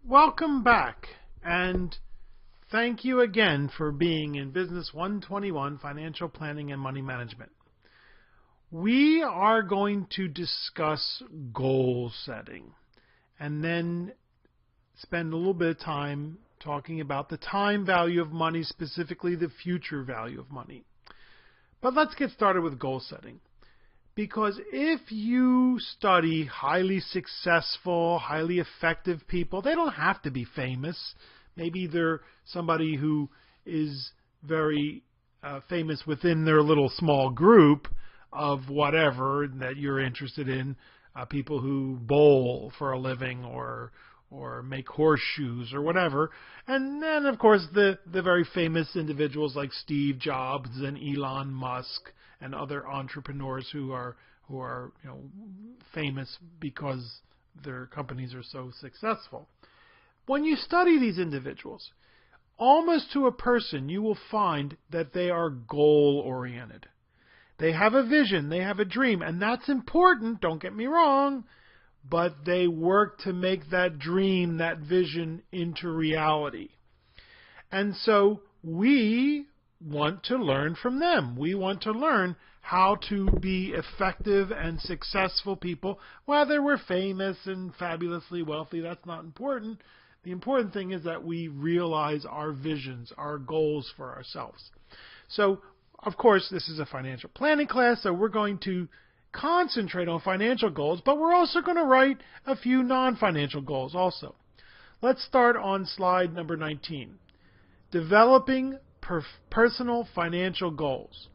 Welcome back, and thank you again for being in Business 121, Financial Planning and Money Management. We are going to discuss goal setting and then spend a little bit of time talking about the time value of money, specifically the future value of money. But let's get started with goal setting. Because if you study highly successful, highly effective people, they don't have to be famous. Maybe they're somebody who is very famous within their little small group of whatever that you're interested in. People who bowl for a living or make horseshoes or whatever. And then, of course, the very famous individuals like Steve Jobs and Elon Musk and other entrepreneurs who are famous because their companies are so successful. When you study these individuals, almost to a person, you will find that they are goal-oriented. They have a vision, they have a dream, and that's important, don't get me wrong, but they work to make that dream, that vision, into reality. And so we want to learn from them. We want to learn how to be effective and successful people. Whether we're famous and fabulously wealthy, that's not important. The important thing is that we realize our visions, our goals for ourselves. So, of course, this is a financial planning class, so we're going to concentrate on financial goals, but we're also going to write a few non-financial goals also. Let's start on slide number 19. Developing personal financial goals.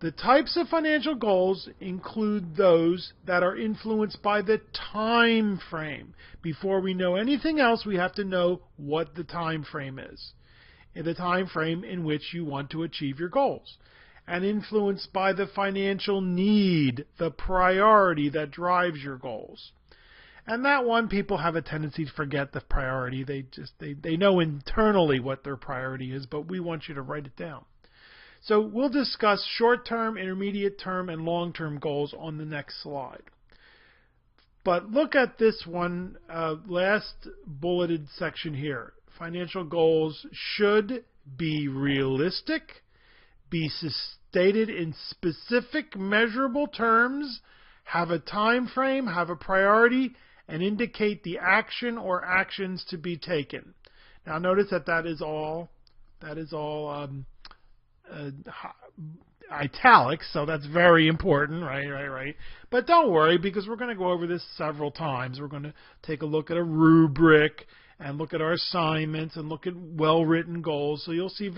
The types of financial goals include those that are influenced by the time frame. Before we know anything else, we have to know what the time frame is. The time frame in which you want to achieve your goals. And influenced by the financial need, the priority that drives your goals. And that one, people have a tendency to forget the priority. They know internally what their priority is, but we want you to write it down. So we'll discuss short-term, intermediate-term, and long-term goals on the next slide. But look at this one, last bulleted section here. Financial goals should be realistic, be stated in specific measurable terms, have a time frame, have a priority, and indicate the action or actions to be taken. Now notice that is all italics, so that's very important, right. But don't worry, because we're going to go over this several times. We're going to take a look at a rubric and look at our assignments and look at well-written goals. So you'll see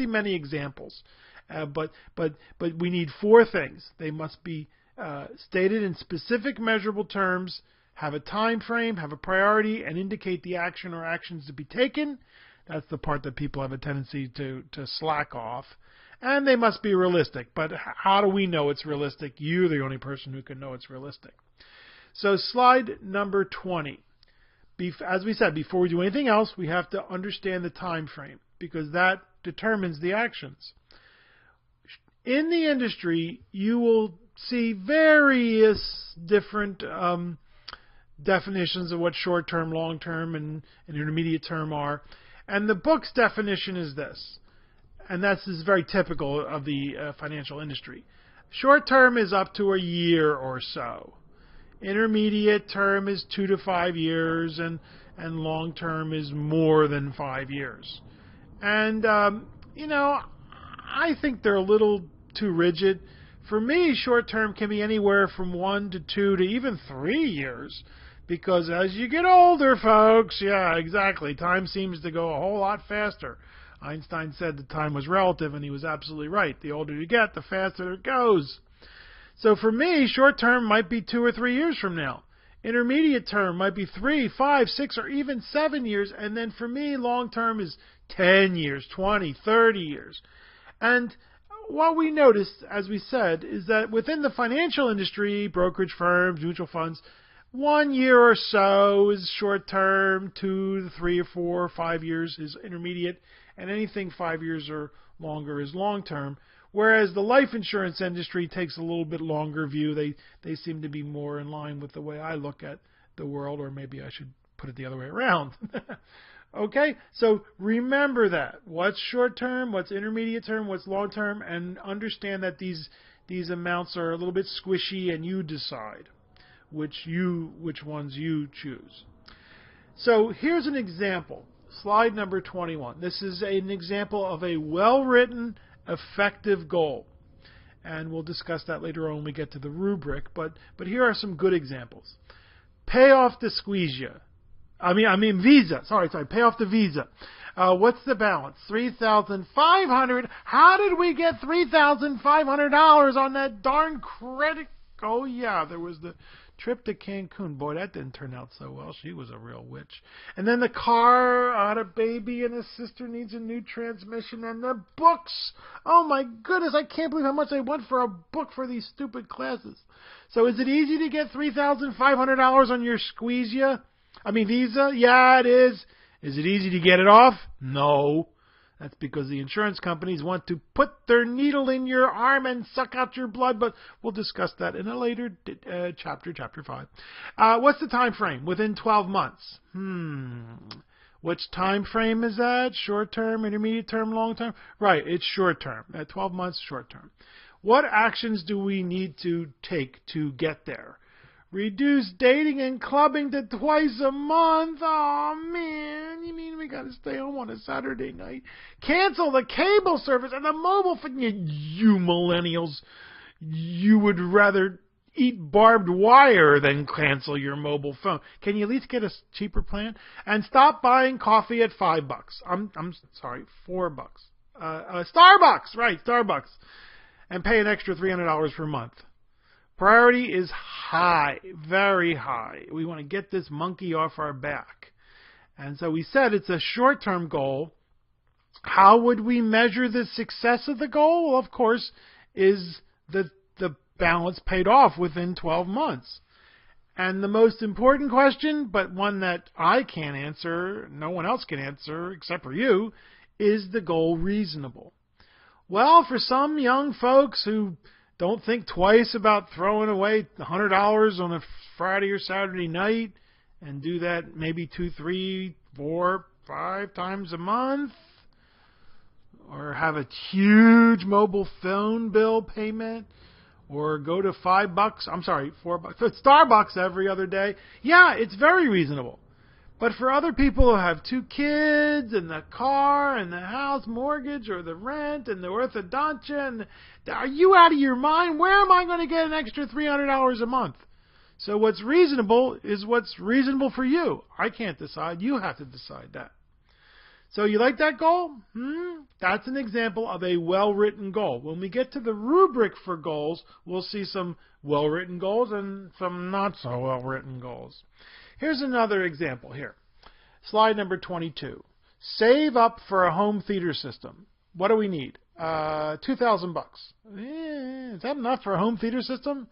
many examples. But we need four things. They must be stated in specific measurable terms, have a time frame, have a priority, and indicate the action or actions to be taken. That's the part that people have a tendency to slack off. And they must be realistic. But how do we know it's realistic? You're the only person who can know it's realistic. So slide number 20. As we said, before we do anything else, we have to understand the time frame, because that determines the actions. In the industry, you will see various different definitions of what short-term, long-term, and intermediate-term are. And the book's definition is this, and this is very typical of the financial industry. Short-term is up to a year or so. Intermediate term is 2 to 5 years, and long-term is more than 5 years. And, I think they're a little too rigid. For me, short-term can be anywhere from 1 to 2 to even 3 years. Because as you get older, folks, yeah, exactly, time seems to go a whole lot faster. Einstein said that time was relative, and he was absolutely right. The older you get, the faster it goes. So for me, short-term might be 2 or 3 years from now. Intermediate term might be 3, 5, 6, or even 7 years. And then for me, long-term is 10 years, 20, 30 years. And what we noticed, as we said, is that within the financial industry, brokerage firms, mutual funds, 1 year or so is short term, 2 to 3 or 4 or 5 years is intermediate, and anything 5 years or longer is long term. Whereas the life insurance industry takes a little bit longer view. They seem to be more in line with the way I look at the world, or maybe I should put it the other way around. Okay, so remember that. What's short term, what's intermediate term, what's long term, and understand that these amounts are a little bit squishy, and you decide which ones you choose. So here's an example. Slide number 21. This is an example of a well-written, effective goal. And we'll discuss that later on when we get to the rubric. But here are some good examples. Pay off the squeezia. Visa. Sorry. Pay off the Visa. What's the balance? $3,500. How did we get $3,500 on that darn credit? Oh yeah, there was the trip to Cancun. Boy, that didn't turn out so well. She was a real witch. And then the car had a baby, and his sister needs a new transmission. And the books. Oh my goodness, I can't believe how much I went for a book for these stupid classes. So is it easy to get $3,500 on your Visa? Yeah, it is. Is it easy to get it off? No. That's because the insurance companies want to put their needle in your arm and suck out your blood, but we'll discuss that in a later chapter 5. What's the time frame? Within 12 months. Which time frame is that? Short term, intermediate term, long term? Right, it's short term. At 12 months, short term. What actions do we need to take to get there? Reduce dating and clubbing to twice a month. Oh, man. You mean we got to stay home on a Saturday night? Cancel the cable service and the mobile phone. You millennials, you would rather eat barbed wire than cancel your mobile phone. Can you at least get a cheaper plan? And stop buying coffee at $5. I'm sorry, $4. Starbucks, right, Starbucks. And pay an extra $300 per month. Priority is high, very high. We want to get this monkey off our back. And so we said it's a short-term goal. How would we measure the success of the goal? Well, of course, is the balance paid off within 12 months. And the most important question, but one that I can't answer, no one else can answer except for you, is the goal reasonable? Well, for some young folks who don't think twice about throwing away $100 on a Friday or Saturday night and do that maybe 2, 3, 4, 5 times a month, or have a huge mobile phone bill payment, or go to $4 Starbucks every other day. Yeah, it's very reasonable. But for other people who have 2 kids and the car and the house mortgage or the rent and the orthodontia, and are you out of your mind? Where am I going to get an extra $300 a month? So what's reasonable is what's reasonable for you. I can't decide. You have to decide that. So you like that goal? That's an example of a well-written goal. When we get to the rubric for goals, we'll see some well-written goals and some not so well-written goals. Here's another example here. Slide number 22. Save up for a home theater system. What do we need? $2,000. Is that enough for a home theater system?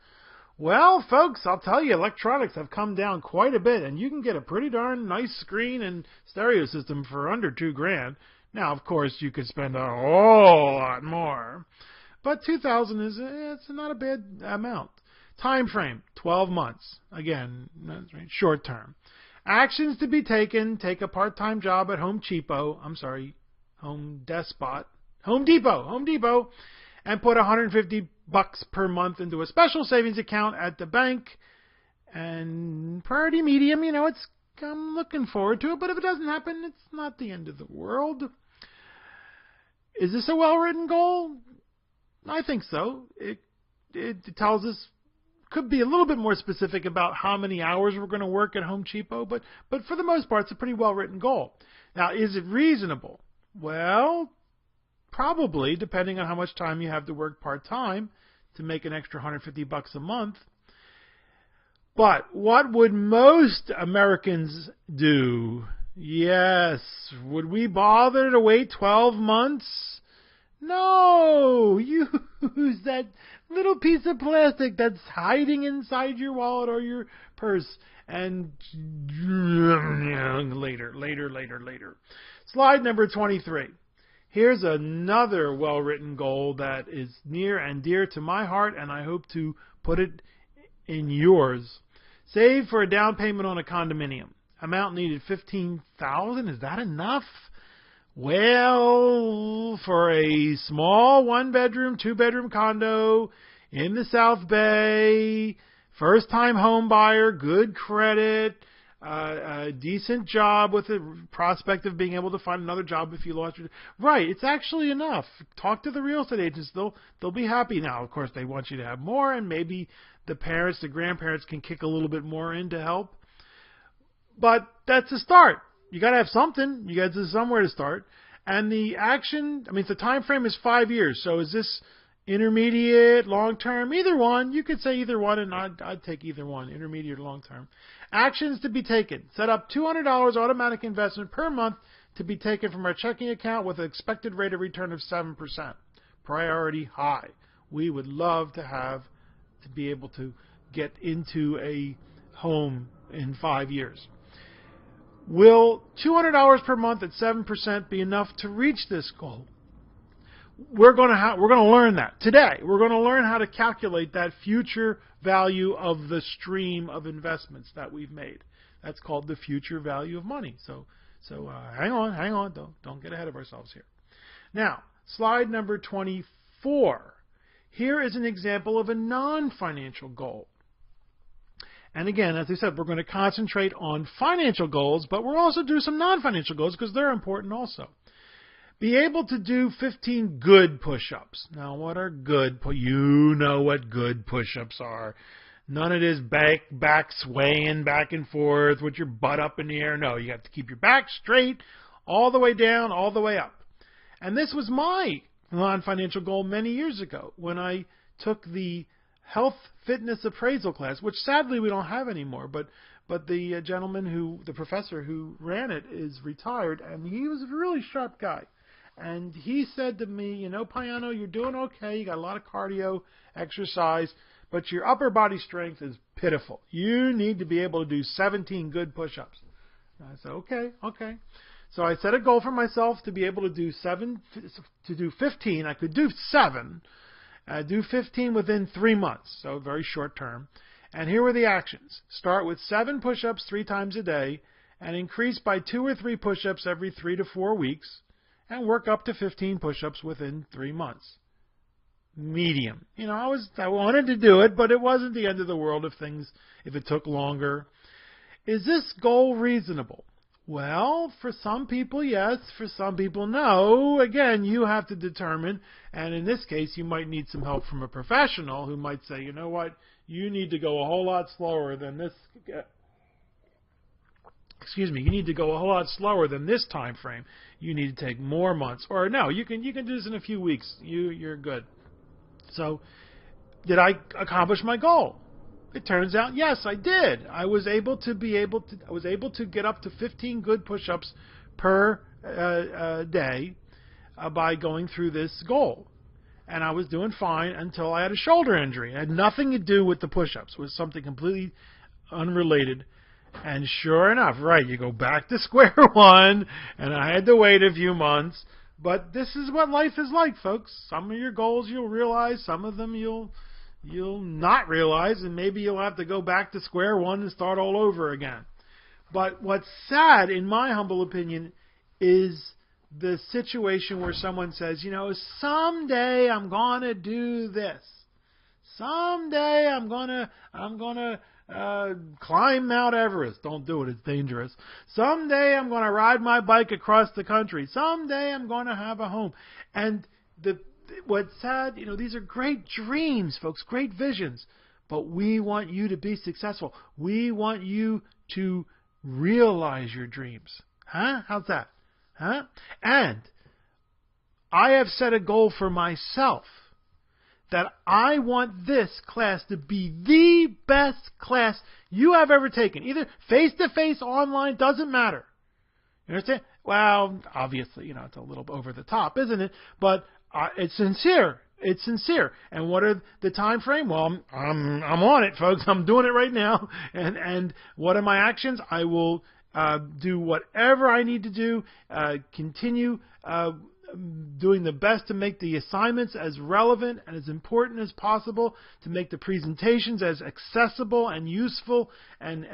Well, folks, I'll tell you, electronics have come down quite a bit, and you can get a pretty darn nice screen and stereo system for under $2,000. Now, of course, you could spend a whole lot more, but $2,000 it's not a bad amount. Time frame, 12 months. Again, that's right, short term. Actions to be taken: take a part-time job at Home Depot, and put $150 per month into a special savings account at the bank. And priority medium, I'm looking forward to it, but if it doesn't happen, it's not the end of the world. Is this a well-written goal? I think so. It tells us, could be a little bit more specific about how many hours we're going to work at Home Depot, but for the most part, it's a pretty well-written goal. Now, is it reasonable? Well, probably, depending on how much time you have to work part-time to make an extra $150 a month. But what would most Americans do? Yes, would we bother to wait 12 months? No, use that little piece of plastic that's hiding inside your wallet or your purse, and later. Slide number 23. Here's another well-written goal that is near and dear to my heart, and I hope to put it in yours. Save for a down payment on a condominium. amount needed $15,000. Is that enough? Well, for a small 1-bedroom, 2-bedroom condo in the South Bay, first-time home buyer, good credit, a decent job with a prospect of being able to find another job if you lost your... Right, it's actually enough. Talk to the real estate agents. They'll be happy. Now, of course, they want you to have more, and maybe the parents, the grandparents can kick a little bit more in to help. But that's a start. You got to have something. You got to have somewhere to start. And the action, I mean, the time frame is 5 years. So is this intermediate, long-term? Either one. You could say either one, and I'd take either one, intermediate or long-term. Actions to be taken. Set up $200 automatic investment per month to be taken from our checking account with an expected rate of return of 7%. Priority high. We would love to be able to get into a home in 5 years. Will $200 per month at 7% be enough to reach this goal? We're going to learn that today. We're going to learn how to calculate that future value of the stream of investments that we've made. That's called the future value of money. So hang on, don't get ahead of ourselves here. Now, slide number 24. Here is an example of a non-financial goal. And again, as I said, we're going to concentrate on financial goals, but we'll also do some non-financial goals because they're important also. Be able to do 15 good push-ups. Now, what are good? You know what good push-ups are. None of this back swaying back and forth with your butt up in the air. No, you have to keep your back straight all the way down, all the way up. And this was my non-financial goal many years ago when I took the health fitness appraisal class, which sadly we don't have anymore, but the the professor who ran it is retired, and he was a really sharp guy. And he said to me, you know, Payano, you're doing okay. You got a lot of cardio exercise, but your upper body strength is pitiful. You need to be able to do 17 good push-ups. And I said, okay. So I set a goal for myself to be able to do 15. I could do 7. Do 15 within 3 months, so very short term. And here were the actions. Start with 7 push-ups 3 times a day, and increase by 2 or 3 push-ups every 3 to 4 weeks, and work up to 15 push-ups within 3 months. Medium. You know, I wanted to do it, but it wasn't the end of the world if it took longer. Is this goal reasonable? Well, for some people, yes. For some people, no. Again, you have to determine. And in this case, you might need some help from a professional who might say, you know what, you need to go a whole lot slower than this. You need to go a whole lot slower than this time frame. You need to take more months. Or no, you can do this in a few weeks. You're good. So, did I accomplish my goal? It turns out, yes, I did. I was able to get up to 15 good push-ups per day by going through this goal. And I was doing fine until I had a shoulder injury. It had nothing to do with the push-ups. It was something completely unrelated. And sure enough, right, you go back to square one, and I had to wait a few months. But this is what life is like, folks. Some of your goals you'll realize, some of them you'll not realize, and maybe you'll have to go back to square one and start all over again. But what's sad, in my humble opinion, is the situation where someone says, you know, someday I'm going to do this. Someday I'm going to climb Mount Everest. Don't do it. It's dangerous. Someday I'm going to ride my bike across the country. Someday I'm going to have a home. And what's sad, you know, these are great dreams, folks, great visions. But we want you to be successful. We want you to realize your dreams. Huh? How's that? Huh? And I have set a goal for myself that I want this class to be the best class you have ever taken. Either face-to-face, online, doesn't matter. You understand? Well, obviously, you know, it's a little over the top, isn't it? But it's sincere. It's sincere. And what are the time frame? Well, I'm on it, folks. I'm doing it right now. And what are my actions? I will do whatever I need to do. Continue doing the best to make the assignments as relevant and as important as possible, to make the presentations as accessible and useful and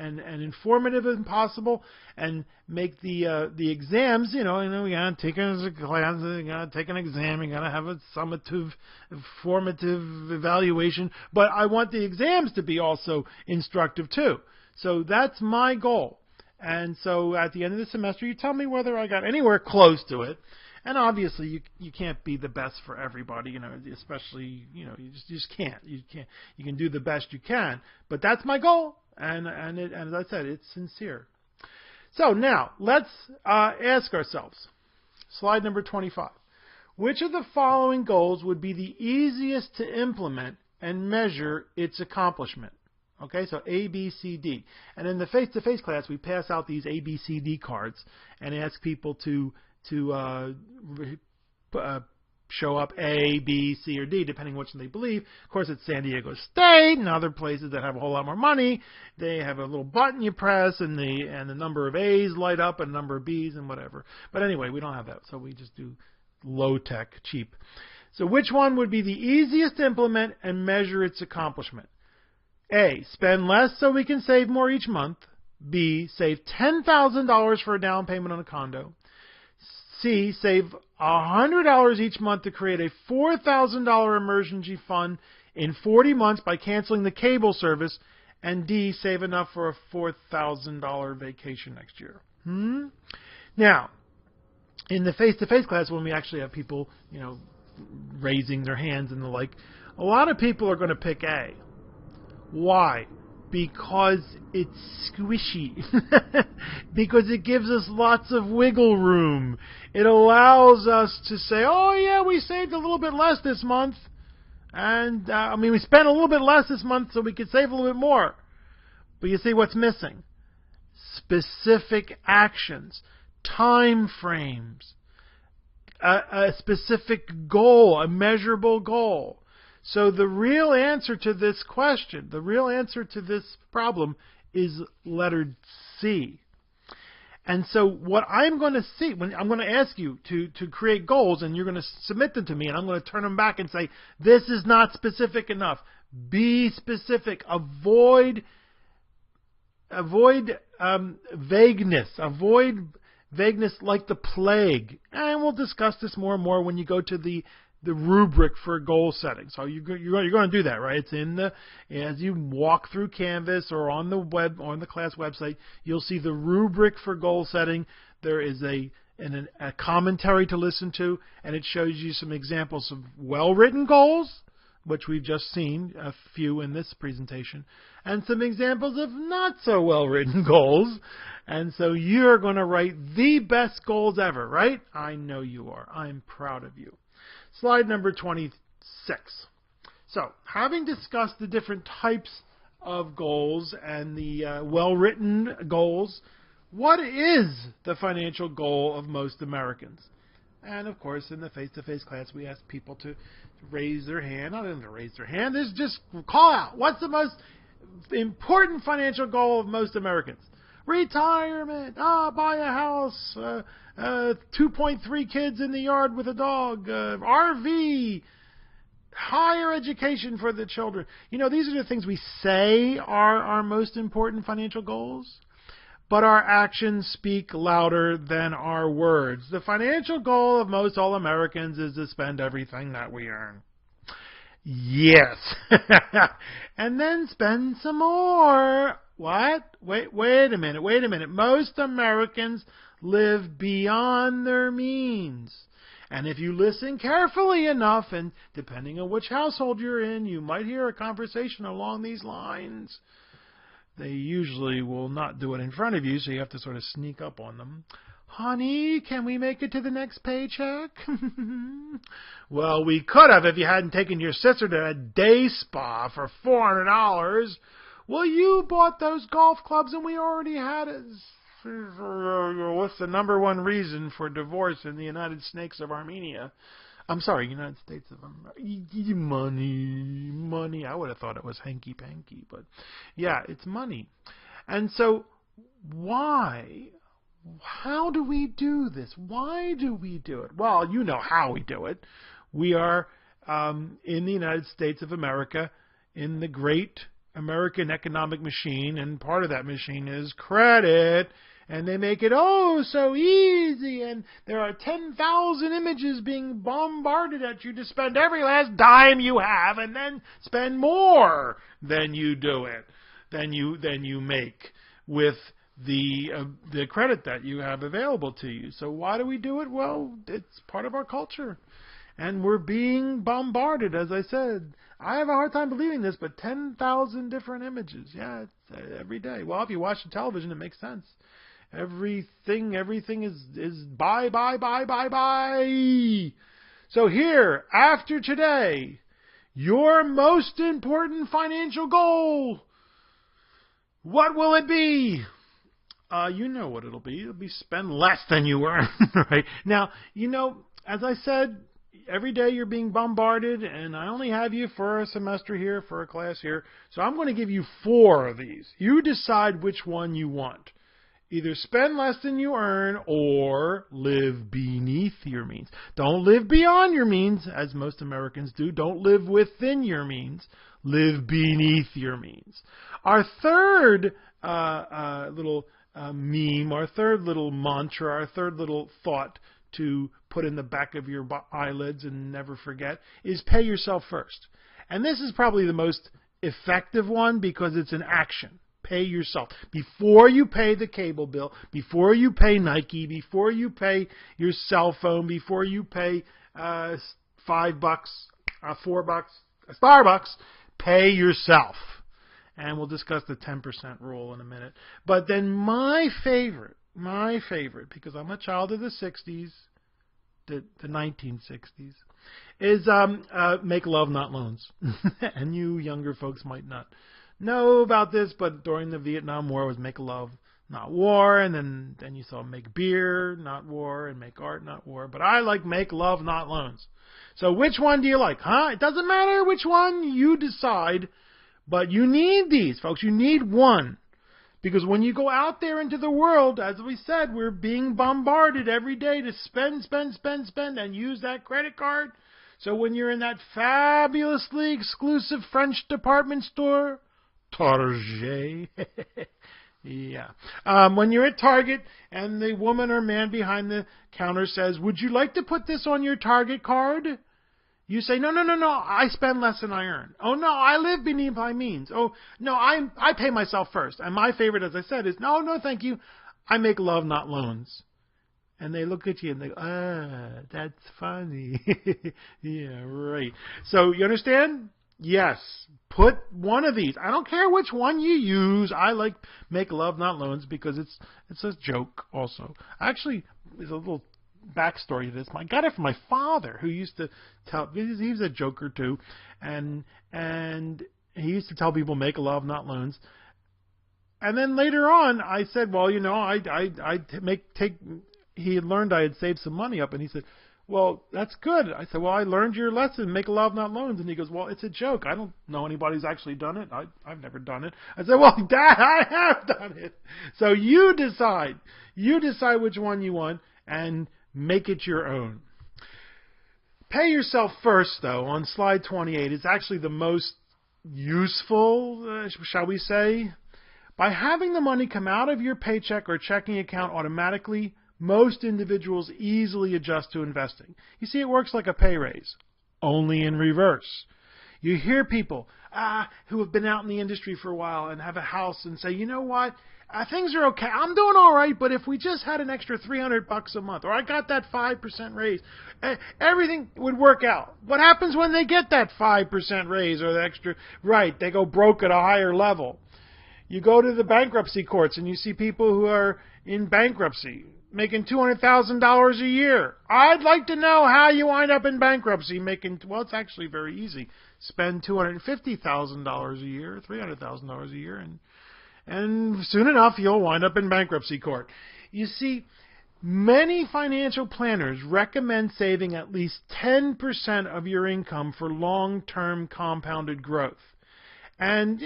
informative as possible, and make the exams, you know, we gotta take a class, you gotta take an exam, you gotta have a summative, formative evaluation, but I want the exams to be also instructive too. So that's my goal. And so at the end of the semester, you tell me whether I got anywhere close to it. And obviously, you can't be the best for everybody, you know, especially, you know, you just can't. You can do the best you can. But that's my goal. And as I said, it's sincere. So now, let's ask ourselves, slide number 25. Which of the following goals would be the easiest to implement and measure its accomplishment? Okay, so A, B, C, D. And in the face-to-face class, we pass out these A, B, C, D cards and ask people to show up A, B, C, or D, depending which they believe. Of course, it's San Diego State and other places that have a whole lot more money. They have a little button you press, and the number of A's light up, and number of B's, and whatever. But anyway, we don't have that, so we just do low-tech, cheap. So which one would be the easiest to implement and measure its accomplishment? A, spend less so we can save more each month. B, save $10,000 for a down payment on a condo. C, save $100 each month to create a $4,000 emergency fund in 40 months by canceling the cable service. And D, save enough for a $4,000 vacation next year. Now, in the face-to-face class, when we actually have people, you know, raising their hands and the like, a lot of people are going to pick A. Why? Because it's squishy. Because it gives us lots of wiggle room. It allows us to say, oh yeah, we saved a little bit less this month. And, we spent a little bit less this month so we could save a little bit more. But you see what's missing? Specific actions, time frames, a specific goal, a measurable goal. So the real answer to this question, the real answer to this problem is letter C. And so what I'm going to see, when I'm going to ask you to create goals, and you're going to submit them to me, and I'm going to turn them back and say, this is not specific enough. Be specific. Avoid vagueness. Avoid vagueness like the plague. And we'll discuss this more and more when you go to the rubric for goal setting. So you're going to do that, right? It's as you walk through Canvas or on the web, on the class website, you'll see the rubric for goal setting. There is a commentary to listen to, and it shows you some examples of well-written goals, which we've just seen a few in this presentation, and some examples of not so well-written goals. And so you're going to write the best goals ever, right? I know you are. I'm proud of you. Slide number 26. So, having discussed the different types of goals and the well-written goals, what is the financial goal of most Americans? And, of course, in the face-to-face class, we ask people to raise their hand. Not even to raise their hand. There's just call out. What's the most important financial goal of most Americans? Retirement. Buy a house. 2.3 kids in the yard with a dog. RV. Higher education for the children. You know, these are the things we say are our most important financial goals. But our actions speak louder than our words. The financial goal of most all Americans is to spend everything that we earn. Yes. And then spend some more. What? Wait a minute. Most Americans live beyond their means. And if you listen carefully enough, and depending on which household you're in, you might hear a conversation along these lines. They usually will not do it in front of you, so you have to sort of sneak up on them. Honey, can we make it to the next paycheck? Well, we could have if you hadn't taken your sister to a day spa for $400. Well, you bought those golf clubs and we already had it. What's the number one reason for divorce in the United Snakes of Armenia? I'm sorry, United States of America. Money. I would have thought it was hanky-panky, but yeah, it's money. And so why How do we do this? Why do we do it? Well, you know how we do it. We are in the United States of America, in the great American economic machine, and part of that machine is credit. And they make it so easy, and there are 10,000 images being bombarded at you to spend every last dime you have, and then spend more than you do it, than you make with the credit that you have available to you. So why do we do it? Well, it's part of our culture, and we're being bombarded. As I said, I have a hard time believing this, but 10,000 different images, it's, every day. Well, if you watch the television, it makes sense. Everything is buy. So here, after today, your most important financial goal, what will it be? You know what it'll be. It'll be spend less than you earn, right? Now, as I said, every day you're being bombarded, and I only have you for a semester here, for a class here, so I'm going to give you 4 of these. You decide which one you want. Either spend less than you earn or live beneath your means. Don't live beyond your means, as most Americans do. Don't live within your means. Live beneath your means. Our third little meme, our third little mantra, our third little thought to put in the back of your eyelids and never forget is pay yourself first. And this is probably the most effective one because it's an action. Pay yourself. Before you pay the cable bill, before you pay Nike, before you pay your cell phone, before you pay $5, $4, Starbucks, pay yourself. And we'll discuss the 10% rule in a minute. But then my favorite, because I'm a child of the 60s, the 1960s, is make love, not loans. And you younger folks might not know about this, but during the Vietnam War was make love, not war, and then you saw make beer, not war, and make art, not war. But I like make love, not loans. So which one do you like, huh? It doesn't matter which one, you decide, but you need these, folks. You need one. Because when you go out there into the world, as we said, we're being bombarded every day to spend, and use that credit card. So when you're in that fabulously exclusive French department store, Target. Yeah. When you're at Target and the woman or man behind the counter says, would you like to put this on your Target card? You say, no, I spend less than I earn. Oh, no, I live beneath my means. Oh, no, I pay myself first. And my favorite, as I said, is, no, thank you. I make love, not loans. And they look at you and they go, that's funny. Yeah, right. So you understand? Yes, put one of these. I don't care which one you use. I like make love, not loans, because it's a joke also. Actually, there's a little backstory to this. I got it from my father, who used to tell. He was a joker too, and he used to tell people make love, not loans. And then later on, I said, well, he had learned I had saved some money up, and he said, well, that's good. I said, well, I learned your lesson, make love, not loans. And he goes, well, it's a joke. I don't know anybody who's actually done it. I've never done it. I said, well, Dad, I have done it. So you decide. You decide which one you want and make it your own. Pay yourself first, though, on slide 28 is actually the most useful, shall we say. By having the money come out of your paycheck or checking account automatically, most individuals easily adjust to investing. You see, it works like a pay raise, only in reverse. You hear people who have been out in the industry for a while and have a house and say, you know what, things are okay. I'm doing all right, but if we just had an extra $300 a month, or I got that 5% raise, everything would work out. What happens when they get that 5% raise or the extra? Right, they go broke at a higher level. You go to the bankruptcy courts and you see people who are in bankruptcy making $200,000 a year. I'd like to know how you wind up in bankruptcy making, well, it's actually very easy. Spend $250,000 a year, $300,000 a year, and soon enough you'll wind up in bankruptcy court. You see, many financial planners recommend saving at least 10% of your income for long-term compounded growth. And,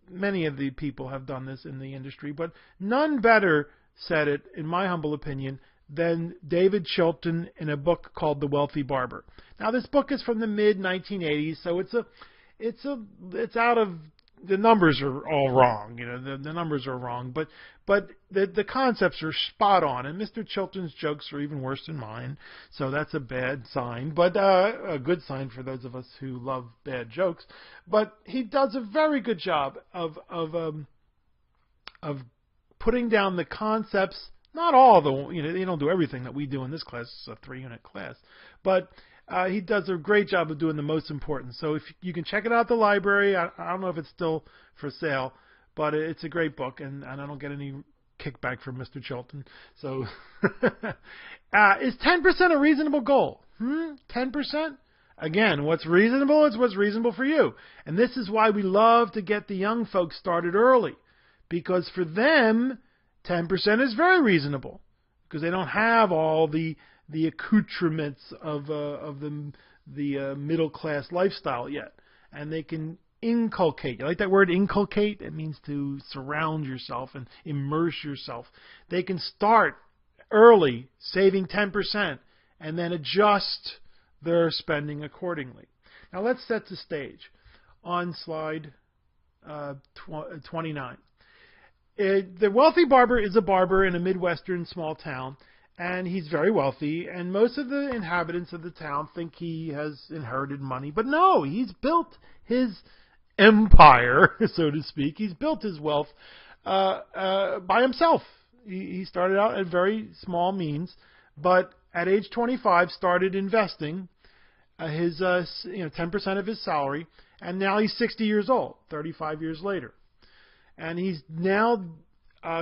many of the people have done this in the industry, but none better said it, in my humble opinion, than David Chilton in a book called The Wealthy Barber. Now, this book is from the mid-1980s, so it's out of, the numbers are all wrong. The numbers are wrong, but the concepts are spot on, and Mr. Chilton's jokes are even worse than mine, so that's a bad sign, but a good sign for those of us who love bad jokes. But he does a very good job of putting down the concepts. Not all they don't do everything that we do in this class. It's a 3-unit class, but he does a great job of doing the most important. So if you can check it out at the library, I don't know if it's still for sale, but it's a great book, and I don't get any kickback from Mr. Chilton. So is 10% a reasonable goal? 10%? Again, what's reasonable is what's reasonable for you. And this is why we love to get the young folks started early, because for them, 10% is very reasonable, because they don't have all the accoutrements of the middle class lifestyle yet, and they can inculcate. You like that word, inculcate? It means to surround yourself and immerse yourself. They can start early, saving 10%, and then adjust their spending accordingly. Now let's set the stage on slide 29. The wealthy barber is a barber in a Midwestern small town, and he's very wealthy, and most of the inhabitants of the town think he has inherited money. But no, he's built his empire, so to speak. He's built his wealth by himself. He started out at very small means, but at age 25 started investing his 10% of his salary, and now he's 60 years old, 35 years later. And he's now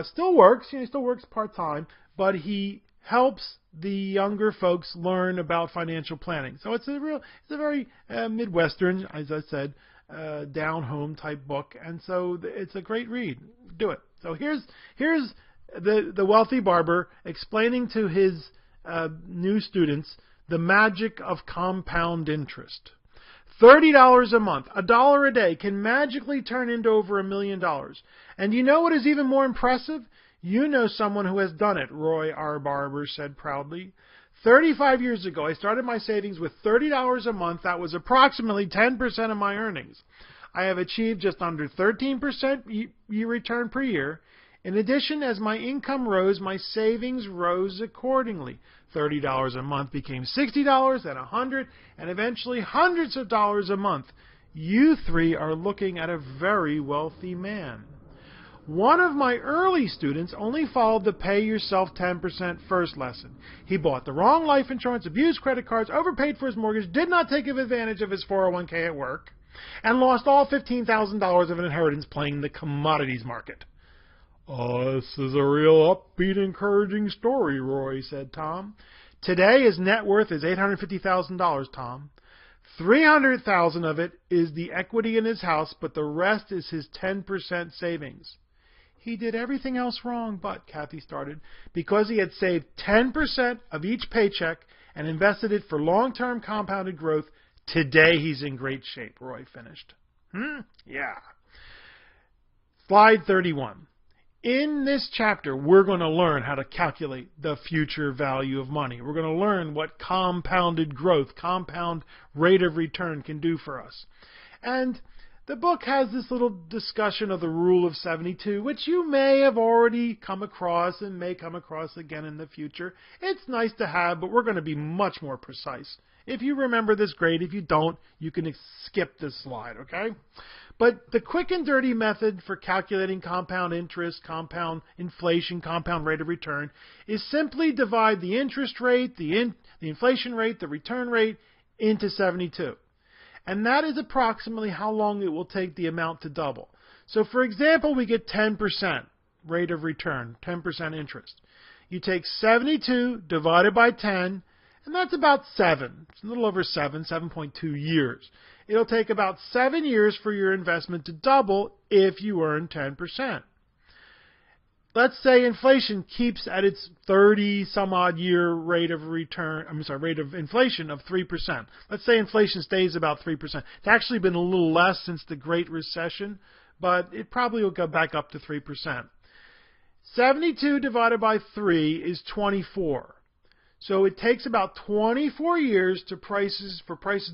still works. He still works part-time, but he helps the younger folks learn about financial planning. So it's a very Midwestern, as I said, down-home type book, and so it's a great read. Do it. So here's the wealthy barber explaining to his new students the magic of compound interest. $30 a month, $1 a day can magically turn into over $1 million. And you know what is even more impressive? You know someone who has done it, Roy R. Barber said proudly. 35 years ago, I started my savings with $30 a month. That was approximately 10% of my earnings. I have achieved just under 13% return per year. In addition, as my income rose, my savings rose accordingly. $30 a month became $60, then $100, and eventually hundreds of dollars a month. You three are looking at a very wealthy man. One of my early students only followed the pay yourself 10% first lesson. He bought the wrong life insurance, abused credit cards, overpaid for his mortgage, did not take advantage of his 401k at work, and lost all $15,000 of an inheritance playing the commodities market. Oh, this is a real upbeat, encouraging story, Roy, said Tom. Today, his net worth is $850,000, Tom. $300,000 of it is the equity in his house, but the rest is his 10% savings. He did everything else wrong, but, Kathy started, because he had saved 10% of each paycheck and invested it for long-term compounded growth, today he's in great shape, Roy finished. Yeah. Slide 31. In this chapter, we're going to learn how to calculate the future value of money. We're going to learn what compounded growth, compound rate of return can do for us. And the book has this little discussion of the rule of 72, which you may have already come across and may come across again in the future. It's nice to have, but we're going to be much more precise. If you remember this, great. If you don't, you can skip this slide, okay? But the quick and dirty method for calculating compound interest, compound inflation, compound rate of return is simply divide the interest rate, the inflation rate, the return rate into 72. And that is approximately how long it will take the amount to double. So for example, we get 10% rate of return, 10% interest. You take 72 divided by 10, and that's about 7. It's a little over 7.2 years. It'll take about 7 years for your investment to double if you earn 10%. Let's say inflation keeps at its 30-some-odd year rate of inflation of 3%. Let's say inflation stays about 3%. It's actually been a little less since the Great Recession, but it probably will go back up to 3%. 72 divided by 3 is 24. So it takes about 24 years for prices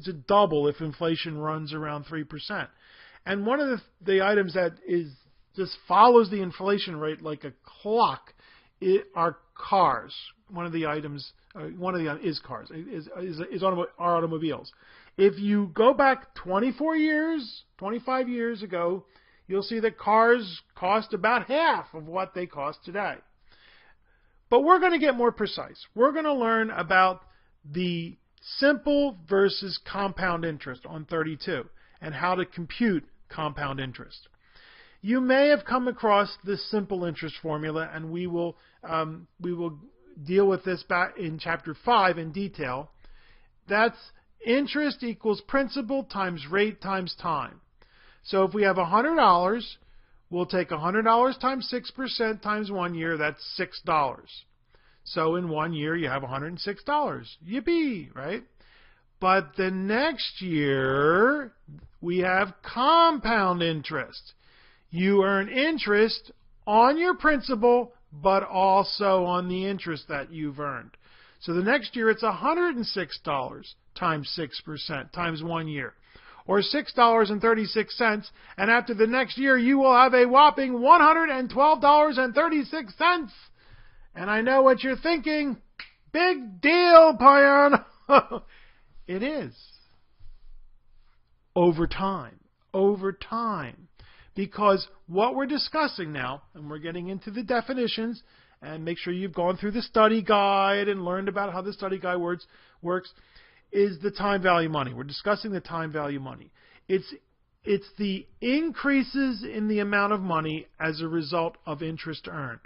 to double if inflation runs around 3%. And one of the items that just follows the inflation rate like a clock are cars. One of the items is cars, are automobiles. If you go back 24 years, 25 years ago, you'll see that cars cost about half of what they cost today. But we're going to get more precise. We're going to learn about the simple versus compound interest on 32 and how to compute compound interest. You may have come across this simple interest formula, and we will deal with this back in Chapter 5 in detail. That's interest equals principal times rate times time. So if we have $100, we'll take $100 times 6% times 1 year, that's $6. So in 1 year, you have $106. Yippee, right? But the next year, we have compound interest. You earn interest on your principal, but also on the interest that you've earned. So the next year, it's $106 times 6% times 1 year, or $6.36. And after the next year, you will have a whopping $112.36. And I know what you're thinking. Big deal, Payan. It is. Over time. Over time. Because what we're discussing now, and we're getting into the definitions, and make sure you've gone through the study guide and learned about how the study guide works, is the time value money. We're discussing the time value money. It's the increases in the amount of money as a result of interest earned.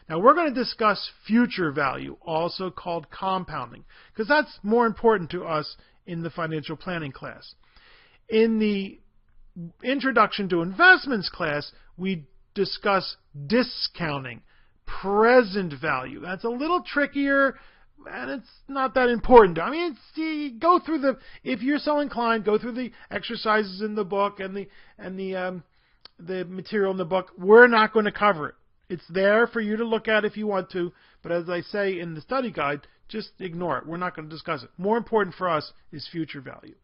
Now we're going to discuss future value, also called compounding, because that's more important to us in the financial planning class. In the Introduction to Investments class, we discuss discounting, present value. That's a little trickier, and it's not that important. I mean, go through if you're so inclined, go through the exercises in the book and the material in the book. We're not going to cover it. It's there for you to look at if you want to, but as I say in the study guide, just ignore it. We're not going to discuss it. More important for us is future value.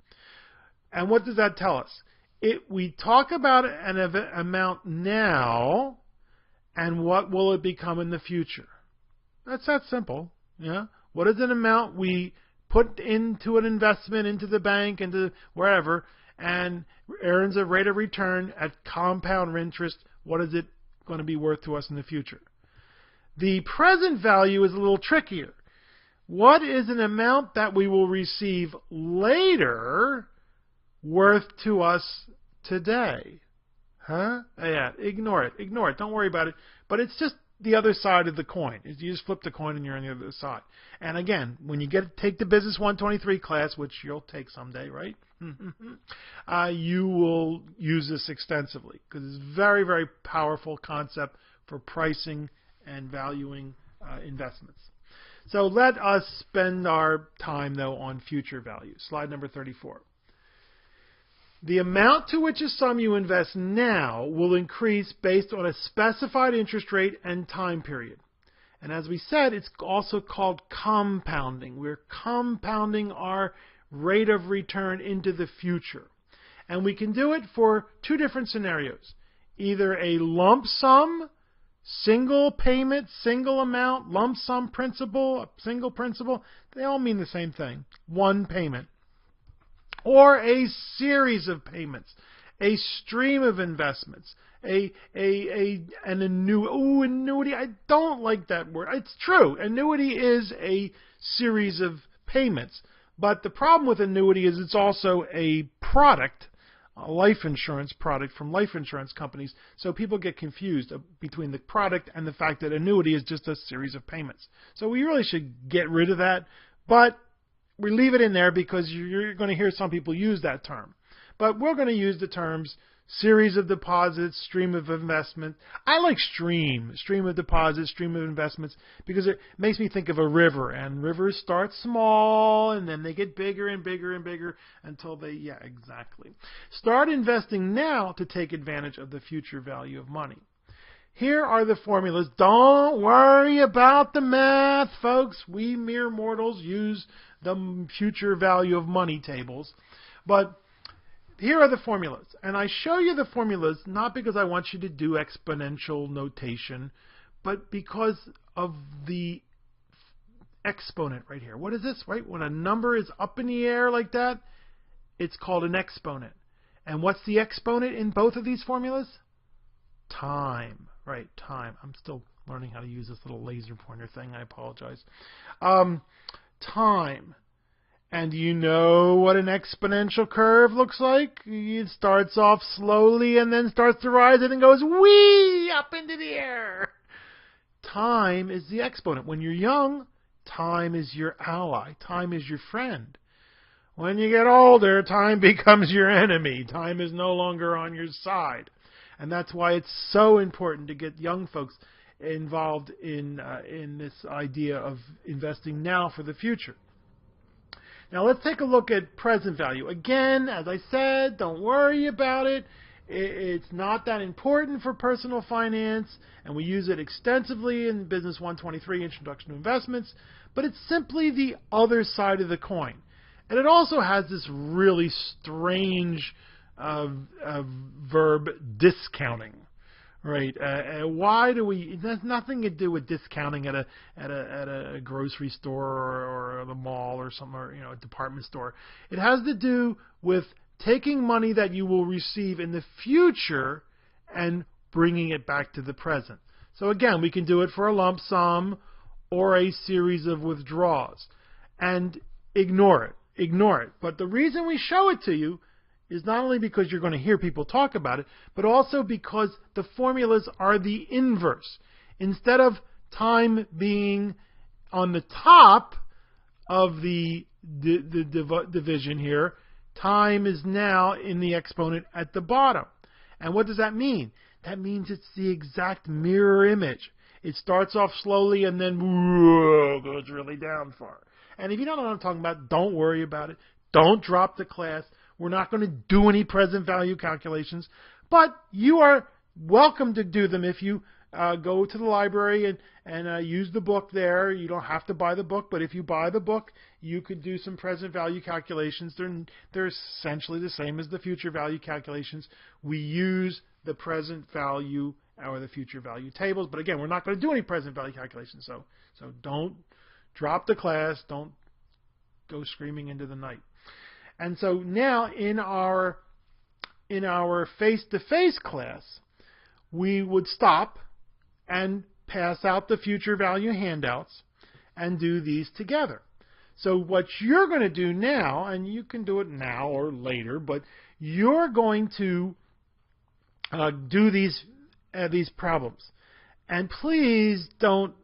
And what does that tell us? We talk about an amount now, and what will it become in the future? That's that simple. Yeah. What is an amount we put into an investment, into the bank, into wherever, and earns a rate of return at compound interest? What is it going to be worth to us in the future? The present value is a little trickier. What is an amount that we will receive later worth to us today? Huh? Yeah, ignore it. Ignore it. Don't worry about it. But it's just the other side of the coin. You just flip the coin and you're on the other side. And again, when you take the BUS123 class, which you'll take someday, right? You will use this extensively because it's a very, very powerful concept for pricing and valuing investments. So let us spend our time, though, on future value. Slide number 34. The amount to which a sum you invest now will increase based on a specified interest rate and time period. And as we said, it's also called compounding. We're compounding our rate of return into the future. And we can do it for two different scenarios. Either a lump sum, single payment, single amount, lump sum principal, single principal. They all mean the same thing. One payment. Or a series of payments, a stream of investments, an annuity. I don't like that word. It's true. Annuity is a series of payments. But the problem with annuity is it's also a product, a life insurance product from life insurance companies. So people get confused between the product and the fact that annuity is just a series of payments. So we really should get rid of that. But we leave it in there because you're going to hear some people use that term. But we're going to use the terms series of deposits, stream of investment. I like stream of deposits, stream of investments, because it makes me think of a river. And rivers start small, and then they get bigger and bigger and bigger until they, yeah, exactly. Start investing now to take advantage of the future value of money. Here are the formulas. Don't worry about the math, folks. We mere mortals use the future value of money tables. But here are the formulas. And I show you the formulas not because I want you to do exponential notation, but because of the exponent right here. What is this, right? When a number is up in the air like that, it's called an exponent. And what's the exponent in both of these formulas? Time. Right, time. I'm still learning how to use this little laser pointer thing. I apologize. Time. And you know what an exponential curve looks like? It starts off slowly and then starts to rise and then goes whee up into the air. Time is the exponent. When you're young, time is your ally. Time is your friend. When you get older, time becomes your enemy. Time is no longer on your side. And that's why it's so important to get young folks involved in this idea of investing now for the future. Now let's take a look at present value. Again, as I said, don't worry about it. It's not that important for personal finance, and we use it extensively in Business 123, Introduction to Investments, but it's simply the other side of the coin. And it also has this really strange verb, discounting, right? Why do we? It has nothing to do with discounting at a grocery store or the mall or somewhere, a department store. It has to do with taking money that you will receive in the future and bringing it back to the present. So again, we can do it for a lump sum or a series of withdrawals, and ignore it. But the reason we show it to you is not only because you're going to hear people talk about it, but also because the formulas are the inverse. Instead of time being on the top of the division here, time is now in the exponent at the bottom. And what does that mean? That means it's the exact mirror image. It starts off slowly and then goes really down far. And if you don't know what I'm talking about, don't worry about it. Don't drop the class. We're not going to do any present value calculations, but you are welcome to do them if you go to the library and use the book there. You don't have to buy the book, but if you buy the book, you could do some present value calculations. They're essentially the same as the future value calculations. We use the present value or the future value tables, but again, we're not going to do any present value calculations, so don't drop the class. Don't go screaming into the night. And so now in our face-to-face class, we would stop and pass out the future value handouts and do these together. So what you're going to do now, and you can do it now or later, but you're going to do these problems. And please don't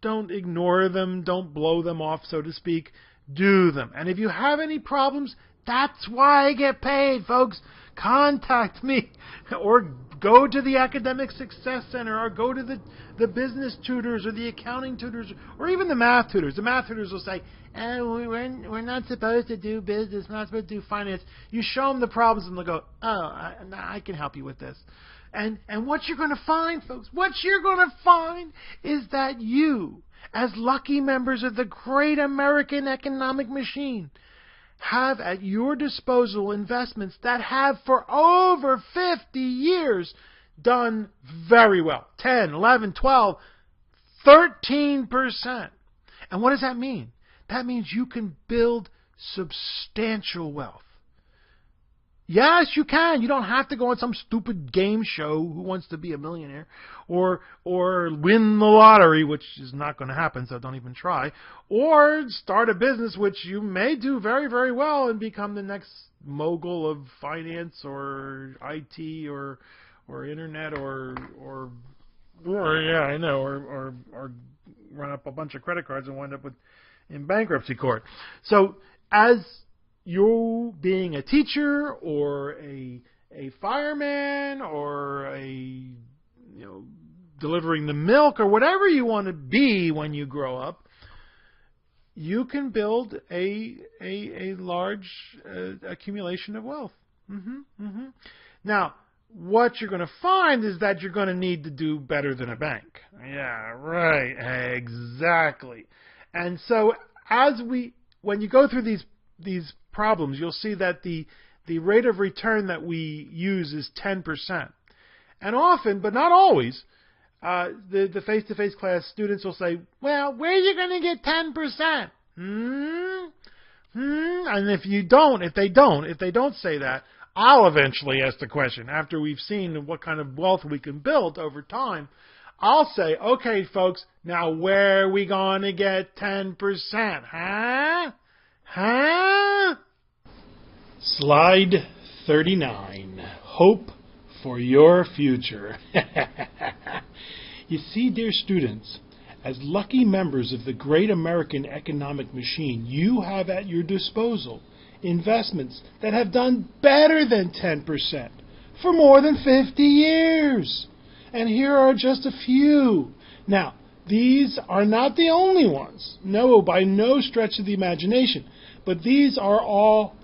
ignore them, don't blow them off, so to speak. Do them. And if you have any problems, that's why I get paid, folks. Contact me or go to the Academic Success Center or go to the business tutors or the accounting tutors or even the math tutors. The math tutors will say, we're not supposed to do business, we're not supposed to do finance. You show them the problems and they'll go, I can help you with this. And what you're going to find, folks, what you're going to find is that you, as lucky members of the great American economic machine, have at your disposal investments that have for over 50 years done very well. 10, 11, 12, 13%. And what does that mean? That means you can build substantial wealth. Yes, you can. You don't have to go on some stupid game show, Who Wants to Be a Millionaire, or win the lottery, which is not going to happen, so don't even try, or start a business, which you may do very, very well and become the next mogul of finance or IT or internet or run up a bunch of credit cards and wind up in bankruptcy court. So as you being a teacher or a fireman or delivering the milk or whatever you want to be when you grow up, you can build a large accumulation of wealth. Now, what you're going to find is that you're going to need to do better than a bank. Yeah, right. Exactly. And so when you go through these problems, you'll see that the rate of return that we use is 10%. And often, but not always, the face-to-face class students will say, well, where are you going to get 10%? And if they don't say that, I'll eventually ask the question. After we've seen what kind of wealth we can build over time, I'll say, okay, folks, now where are we going to get 10%? Huh? Slide 39. Hope for your future. You see, dear students, as lucky members of the great American economic machine, you have at your disposal investments that have done better than 10% for more than 50 years. And here are just a few. Now, these are not the only ones. No, by no stretch of the imagination. But these are all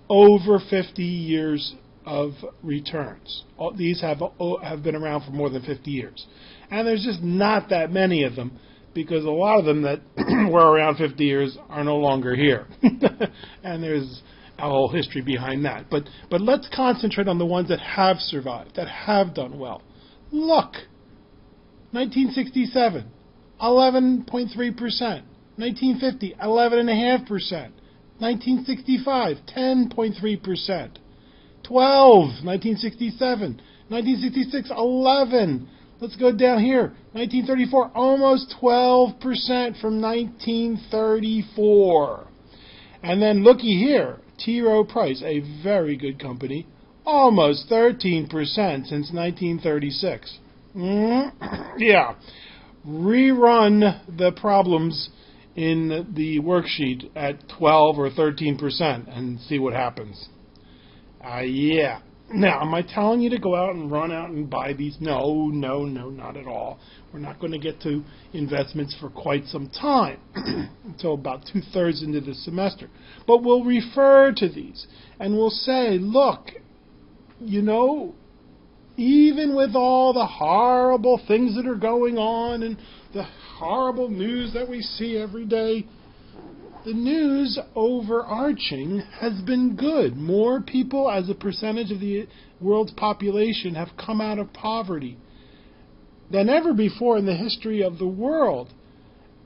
over 50 years of returns. These have been around for more than 50 years. And there's just not that many of them, because a lot of them that were around 50 years are no longer here. And there's a whole history behind that. But let's concentrate on the ones that have survived, that have done well. Look, 1967, 11.3%. 1950, 11.5%. 1965, 10.3%. 12, 1967. 1966, 11. Let's go down here. 1934, almost 12% from 1934. And then looky here, T. Rowe Price, a very good company, almost 13% since 1936. Yeah. Rerun the problems in the worksheet at 12 or 13% and see what happens. Yeah. Now, am I telling you to go out and run out and buy these? No, not at all. We're not going to get to investments for quite some time, until about 2/3 into the semester. But we'll refer to these, and we'll say, look, even with all the horrible things that are going on and the horrible news that we see every day, the news overarching has been good. More people as a percentage of the world's population have come out of poverty than ever before in the history of the world.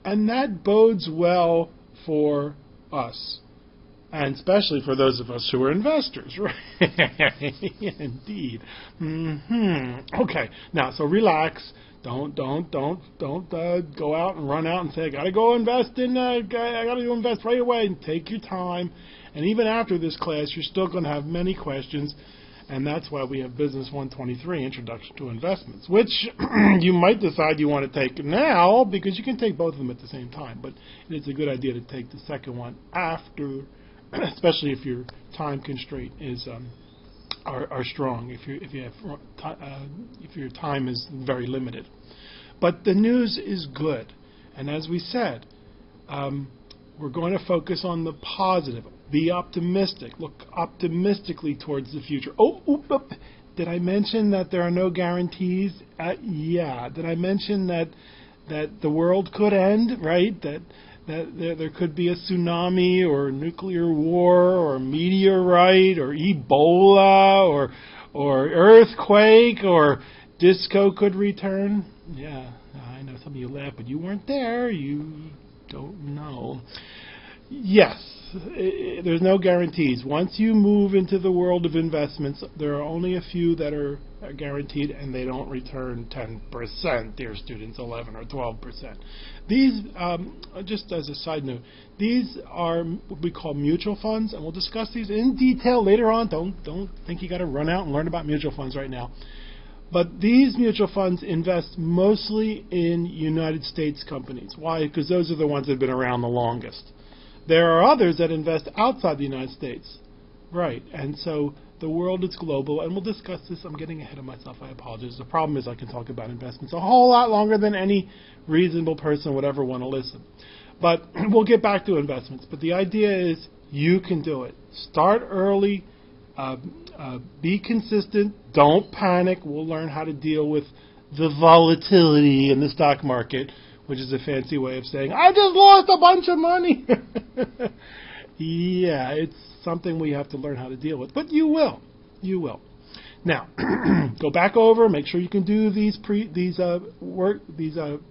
And that bodes well for us. And especially for those of us who are investors, right? Indeed. Okay. Now, so relax. Don't go out and run out and say, I got to go invest I got to go invest right away. And take your time. And even after this class, you're still going to have many questions. And that's why we have BUS121, Introduction to Investments, which you might decide you want to take now, because you can take both of them at the same time. But it's a good idea to take the second one after, especially if your time constraint is are strong, if your time is very limited. But the news is good, and as we said, we're going to focus on the positive. Be optimistic. Look optimistically towards the future. Did I mention that there are no guarantees? Yeah. Did I mention that the world could end? Right. That there could be a tsunami or a nuclear war or a meteorite or Ebola or earthquake or disco could return. Yeah, I know some of you laugh, but you weren't there. You don't know. Yes, there's no guarantees. Once you move into the world of investments, there are only a few that are guaranteed, and they don't return 10%, dear students, 11 or 12%. These, just as a side note, these are what we call mutual funds, and we'll discuss these in detail later on. Don't think you got to run out and learn about mutual funds right now. But these mutual funds invest mostly in United States companies. Why? Because those are the ones that have been around the longest. There are others that invest outside the United States. Right, and so the world is global, and we'll discuss this. I'm getting ahead of myself. I apologize. The problem is I can talk about investments a whole lot longer than any reasonable person would ever want to listen. But we'll get back to investments. But the idea is you can do it. Start early, Be consistent. Don't panic. We'll learn how to deal with the volatility in the stock market, which is a fancy way of saying, I just lost a bunch of money. Yeah, it's something we have to learn how to deal with. But you will. You will. Now, go back over, make sure you can do these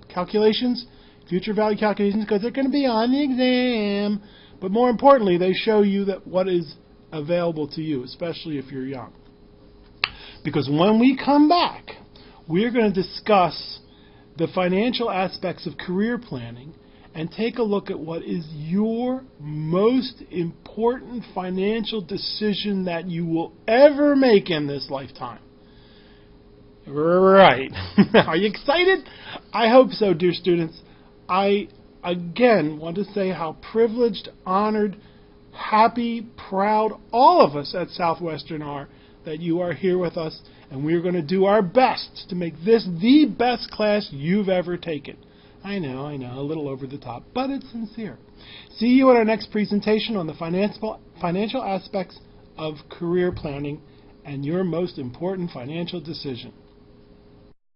calculations, future value calculations, because they're going to be on the exam. But more importantly, they show you that what is available to you, especially if you're young. Because when we come back, we're going to discuss the financial aspects of career planning and take a look at what is your most important financial decision that you will ever make in this lifetime. Right. Are you excited? I hope so, dear students. I, again, want to say how privileged, honored, happy, proud all of us at Southwestern are that you are here with us, and we're going to do our best to make this the best class you've ever taken. I know, a little over the top, but it's sincere. See you at our next presentation on the financial aspects of career planning and your most important financial decision.